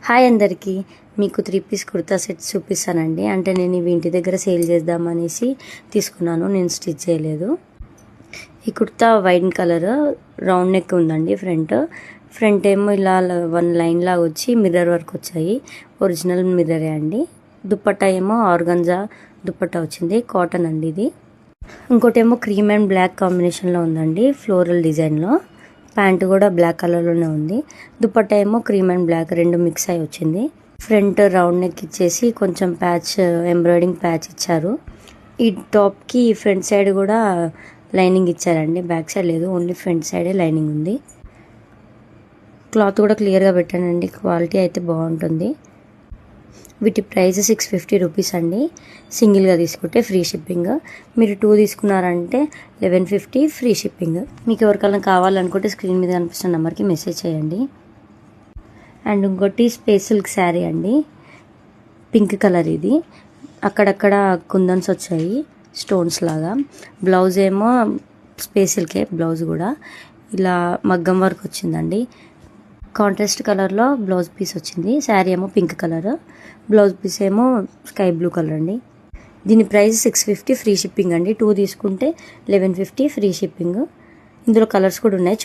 Hi అందరికీ, మీకు 3 piece kurta sets చూపిస్తానండి. అంటే నేను ఇవి ఇంటి దగ్గర సేల్ చేద్దామనేసి తీసుకున్నాను, నేను స్టిచ్ చేయలేదు. ఈ kurta white colour round neck ఉందండి. ఫ్రంట్ ఏమో ఇలా 1 లైన్ లాగా వచ్చి మిర్రర్ వర్క్ వచ్చాయి. ఒరిజినల్ మిర్రరే అండి. దుప్పట్టా ఏమో ఆర్గంజా దుప్పట్టా వచ్చింది, కాటన్ అండి ఇది. ఇంకోటి ఏమో క్రీమ్ అండ్ బ్లాక్ కాంబినేషన్లో ఉందండి, ఫ్లోరల్ డిజైన్లో. ప్యాంటు కూడా బ్లాక్ కలర్లోనే ఉంది. దుపట్టా ఏమో క్రీమ్ అండ్ బ్లాక్ రెండు మిక్స్ అయి వచ్చింది. ఫ్రంట్ రౌండ్ నెక్ ఇచ్చేసి కొంచెం ప్యాచ్ ఎంబ్రాయిడింగ్ ప్యాచ్ ఇచ్చారు. ఈ టాప్కి ఫ్రంట్ సైడ్ కూడా లైనింగ్ ఇచ్చారండి, బ్యాక్ సైడ్ లేదు, ఓన్లీ ఫ్రంట్ సైడే లైనింగ్ ఉంది. క్లాత్ కూడా క్లియర్గా పెట్టానండి, క్వాలిటీ అయితే బాగుంటుంది. వీటి ప్రైస్ 650 రూపీస్ అండి. సింగిల్గా తీసుకుంటే ఫ్రీ షిప్పింగ్, మీరు 2 తీసుకున్నారంటే 1150 ఫ్రీ షిప్పింగ్. మీకు ఎవరికైనా కావాలనుకుంటే స్క్రీన్ మీద కనిపిస్తున్న నెంబర్కి మెసేజ్ చేయండి. అండ్ ఇంకోటి స్పేస్ సిల్క్ శారీ అండి, పింక్ కలర్. ఇది అక్కడక్కడ కుందన్స్ వచ్చాయి స్టోన్స్ లాగా. బ్లౌజ్ ఏమో స్పేస్ సిల్కే, బ్లౌజ్ కూడా ఇలా మగ్గం వర్క్ వచ్చిందండి. కాంట్రాస్ట్ కలర్లో బ్లౌజ్ పీస్ వచ్చింది. శారీ ఏమో పింక్ కలర్, బ్లౌజ్ పీస్ ఏమో స్కై బ్లూ కలర్ అండి. దీని ప్రైస్ 650 ఫ్రీ షిప్పింగ్ అండి. 2 తీసుకుంటే 1150 ఫ్రీ షిప్పింగ్. ఇందులో కలర్స్ కూడా ఉన్నాయి.